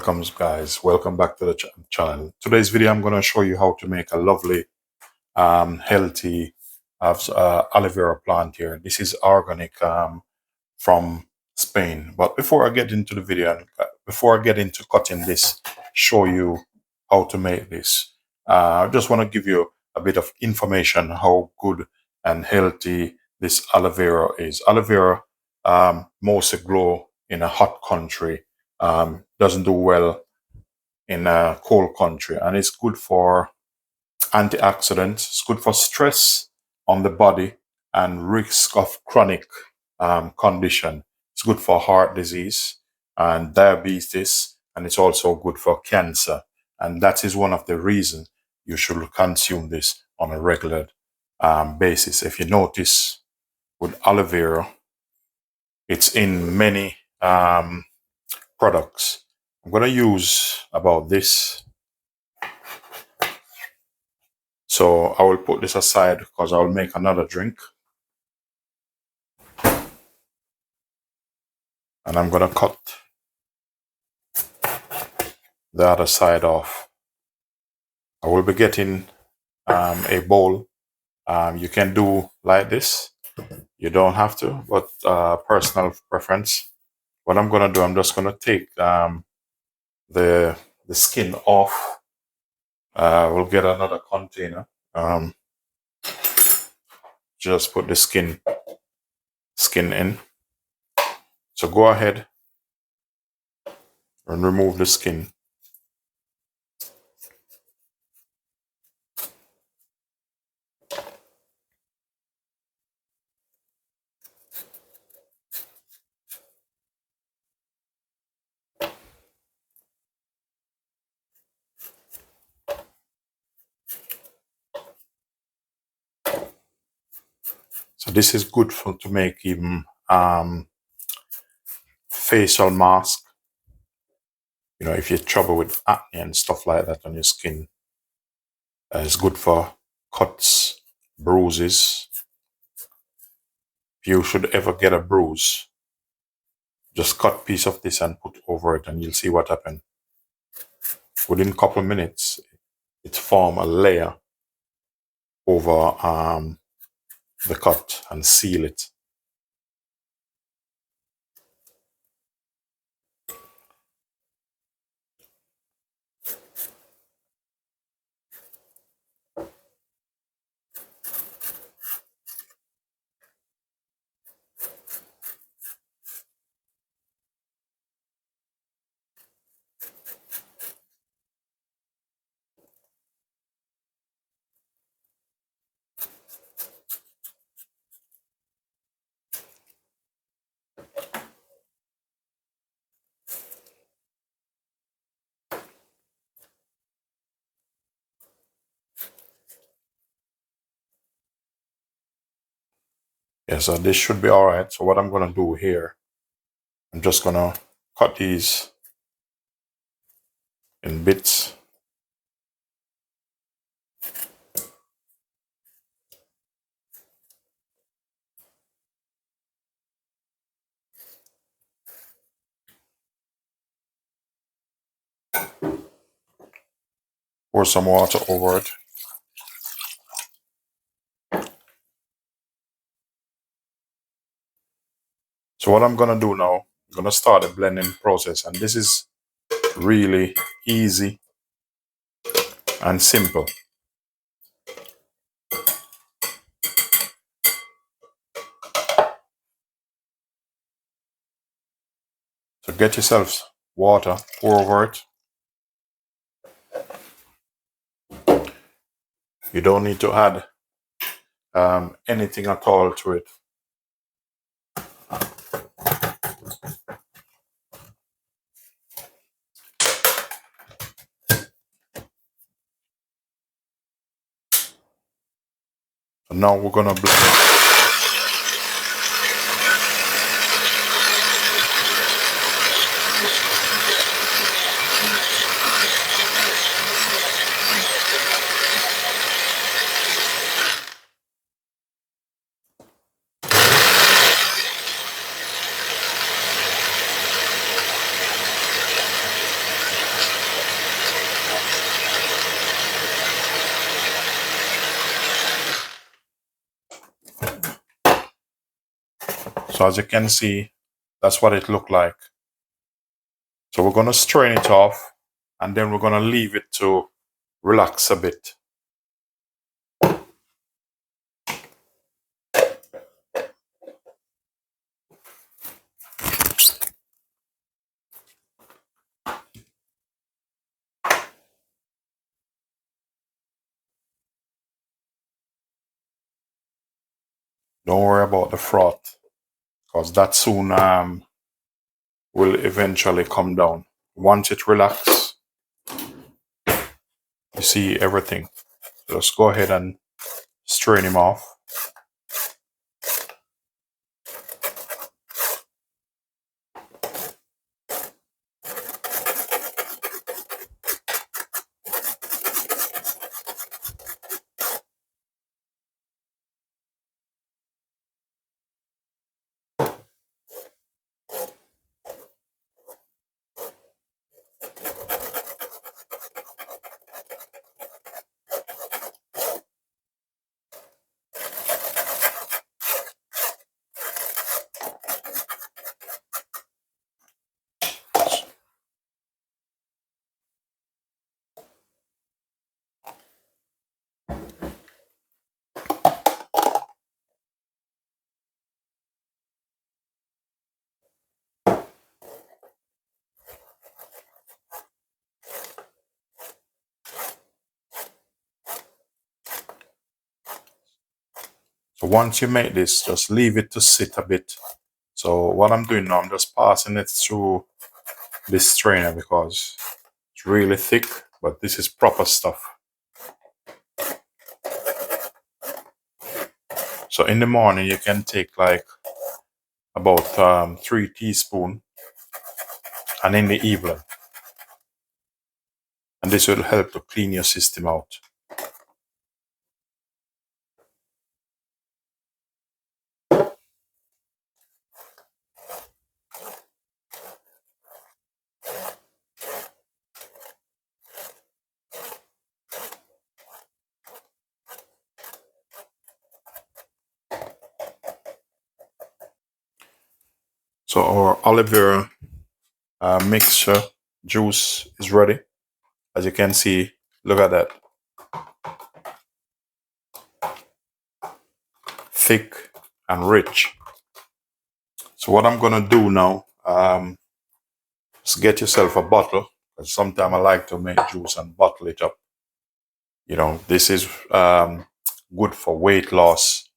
Welcome guys, welcome back to the channel. Today's video I'm going to show you how to make a lovely healthy aloe vera plant here. This is organic from Spain. But before I get into the video, before I get into cutting this, show you how to make this, I just want to give you a bit of information how good and healthy this aloe vera is. Aloe vera mostly grow in a hot country, doesn't do well in a cold country, and it's good for antioxidants. It's good for stress on the body and risk of chronic condition. It's good for heart disease and diabetes, and it's also good for cancer. And that is one of the reasons you should consume this on a regular basis. If you notice with aloe vera, it's in many products. I'm going to use about this. So I will put this aside because I will make another drink. And I'm going to cut the other side off. I will be getting a bowl. You can do like this. You don't have to, but personal preference. What I'm going to do, I'm just going to take the skin off. We'll get another container. Just put the skin in. So go ahead and remove the skin. So this is good to make even facial mask. You know, if you trouble with acne and stuff like that on your skin, it's good for cuts, bruises. If you should ever get a bruise, just cut a piece of this and put over it, and you'll see what happens. Within a couple of minutes, it forms a layer over the cut and seal it. Yeah, so this should be all right. So what I'm going to do here, I'm just going to cut these in bits. Pour some water over it. So what I'm going to do now, I'm going to start the blending process. And this is really easy and simple. So get yourself water, pour over it. You don't need to add anything at all to it. So now we're going to blend. So as you can see, that's what it looked like. So we're going to strain it off, and then we're going to leave it to relax a bit. Don't worry about the froth, because that soon will eventually come down. Once it relaxes, you see everything. Just go ahead and strain him off. So once you make this, just leave it to sit a bit. So what I'm doing now, I'm just passing it through this strainer because it's really thick, but this is proper stuff. So in the morning, you can take like about 3 teaspoons, and in the evening. And this will help to clean your system out. So our aloe vera mixture juice is ready. As you can see, look at that. Thick and rich. So what I'm gonna do now, just get yourself a bottle. Because sometimes I like to make juice and bottle it up. You know, this is good for weight loss.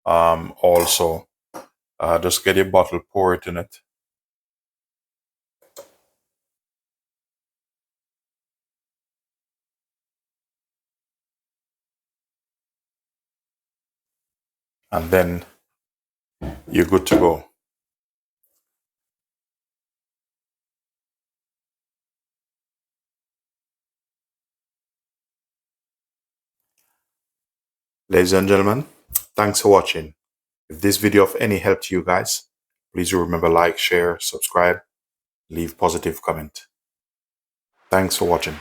Also, just get a bottle, pour it in it. And then you're good to go. Ladies and gentlemen, thanks for watching. If this video of any help to you guys, please remember like, share, subscribe, leave positive comment. Thanks for watching.